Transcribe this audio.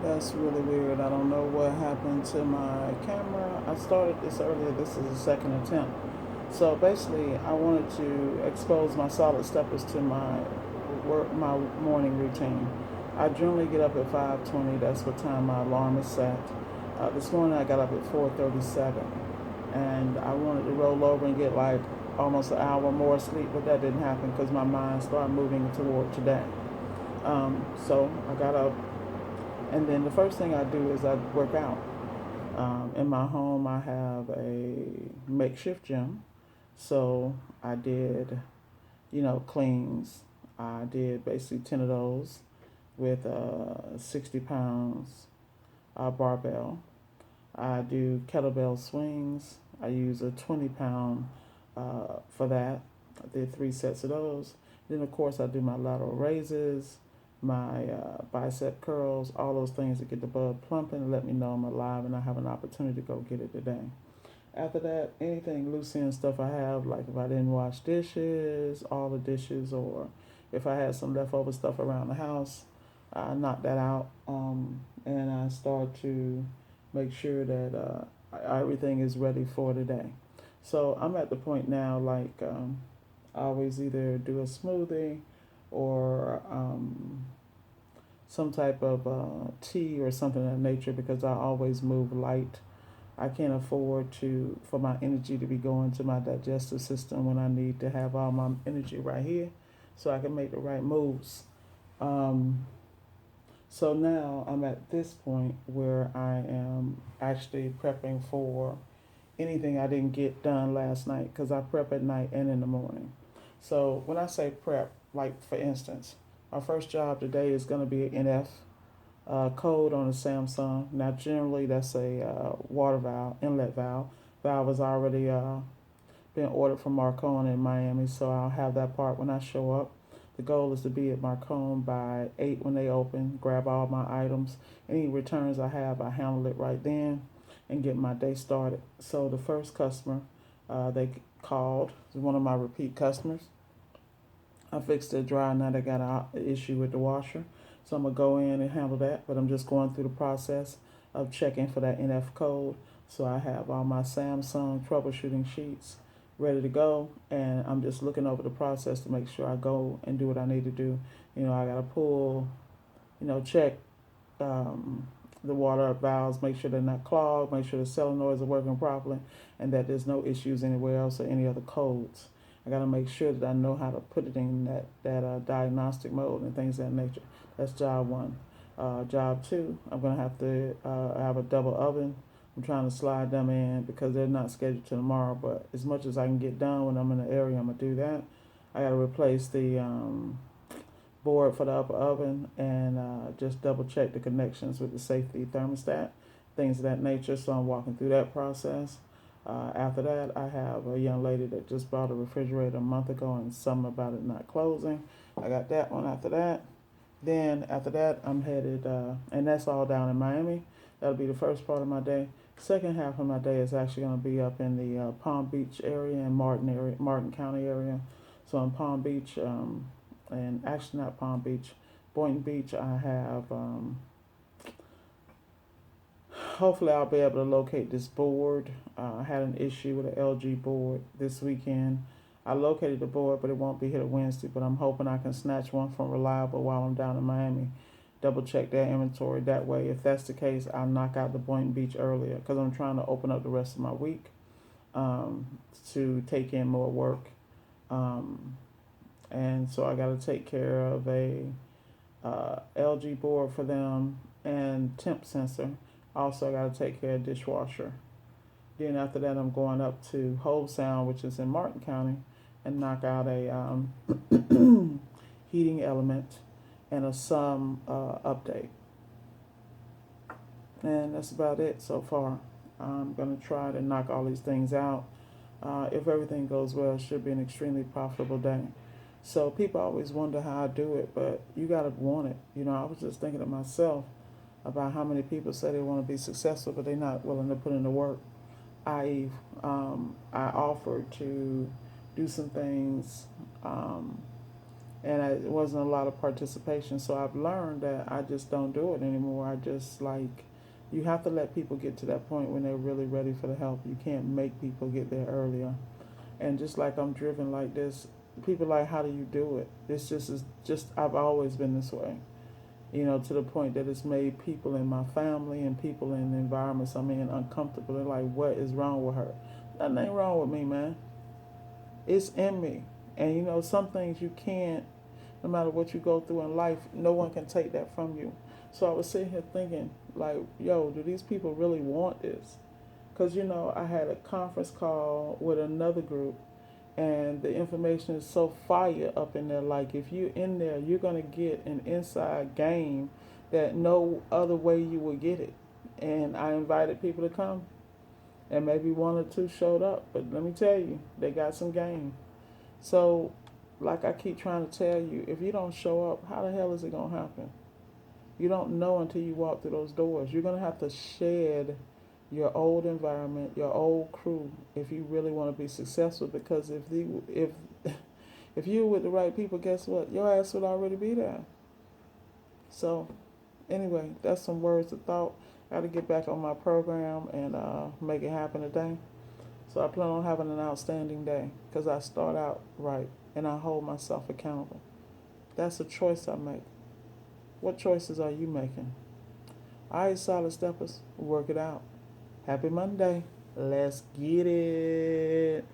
That's really weird. I don't know what happened to my camera. I started this earlier. This is the second attempt. So basically, I wanted to expose my solid steppers to my morning routine. I generally get up at 5:20. That's what time my alarm is set. This morning I got up at 4:37, and I wanted to roll over and get like almost an hour more sleep, but that didn't happen because my mind started moving toward today. So I got up, and then the first thing I do is I work out. In my home, I have a makeshift gym. So I did, cleans. I did basically 10 of those with 60 pounds barbell. I do kettlebell swings. I use a 20-pound for that. I did 3 sets of those. Then, of course, I do my lateral raises, my bicep curls, all those things that get the blood pumping and let me know I'm alive and I have an opportunity to go get it today. After that, anything loose end stuff I have, like if I didn't wash dishes, all the dishes, or if I had some leftover stuff around the house, I knock that out, and I start to make sure that everything is ready for today. So I'm at the point now, like I always either do a smoothie or some type of tea or something of that nature because I always move light. I can't afford for my energy to be going to my digestive system when I need to have all my energy right here so I can make the right moves. Um, so now I'm at this point where I am actually prepping for anything I didn't get done last night because I prep at night and in the morning. So when I say prep, like for instance, my first job today is going to be an NF code on a Samsung. Now, generally, that's a water valve, inlet valve. Valve has already been ordered from Marcone in Miami, so I'll have that part when I show up. The goal is to be at Marcone by 8 when they open, grab all my items. Any returns I have, I handle it right then and get my day started. So the first customer they called is one of my repeat customers. I fixed their dryer. Now they got an issue with the washer. So I'm going to go in and handle that. But I'm just going through the process of checking for that NF code. So I have all my Samsung troubleshooting sheets ready to go. And I'm just looking over the process to make sure I go and do what I need to do. I got to pull, check um, the water valves, make sure they're not clogged, make sure the solenoids are working properly, and that there's no issues anywhere else or any other codes. I got to make sure that I know how to put it in that diagnostic mode and things of that nature. That's job one. Job two, I'm going to have to have a double oven. I'm trying to slide them in because they're not scheduled to tomorrow, but as much as I can get done when I'm in the area, I'm going to do that. I got to replace the board for the upper oven and just double check the connections with the safety thermostat, things of that nature. So I'm walking through that process. After that, I have a young lady that just bought a refrigerator a month ago and something about it not closing. I got that one after that. Then after that, I'm headed, and that's all down in Miami. That'll be the first part of my day. Second half of my day is actually going to be up in the Palm Beach area and Martin County area. So in Palm Beach, and actually not Palm Beach, Boynton Beach, I have. Hopefully, I'll be able to locate this board. I had an issue with an LG board this weekend. I located the board, but it won't be here till Wednesday. But I'm hoping I can snatch one from Reliable while I'm down in Miami. Double check their inventory. That way, if that's the case, I'll knock out the Boynton Beach earlier because I'm trying to open up the rest of my week to take in more work. Um, and so I got to take care of a LG board for them and temp sensor. Also, I got to take care of dishwasher. Then after that, I'm going up to Whole Sound, which is in Martin County, and knock out a heating element and a sum update. And that's about it so far. I'm going to try to knock all these things out. If everything goes well, it should be an extremely profitable day. So people always wonder how I do it, but you got to want it. I was just thinking to myself about how many people say they want to be successful, but they're not willing to put in the work. I offered to do some things and it wasn't a lot of participation. So I've learned that I just don't do it anymore. I just like, you have to let people get to that point when they're really ready for the help. You can't make people get there earlier. And just like I'm driven like this, people like, how do you do it? It's just I've always been this way. To the point that it's made people in my family and people in the environments I'm in uncomfortable. They're like, what is wrong with her? Nothing ain't wrong with me, man. It's in me. And some things you can't, no matter what you go through in life, no one can take that from you. So I was sitting here thinking, like, yo, do these people really want this? Because, I had a conference call with another group, and the information is so fire up in there. Like, if you're in there, you're going to get an inside game that no other way you will get it. And I invited people to come, and maybe one or two showed up. But let me tell you, they got some game. So, like I keep trying to tell you, if you don't show up, how the hell is it going to happen? You don't know until you walk through those doors. You're going to have to shed your old environment, your old crew, if you really want to be successful. Because if you're with the right people, guess what? Your ass would already be there. So, anyway, that's some words of thought. Got to get back on my program and make it happen today. So I plan on having an outstanding day because I start out right and I hold myself accountable. That's a choice I make. What choices are you making? All right, Solid Steppers, work it out. Happy Monday. Let's get it.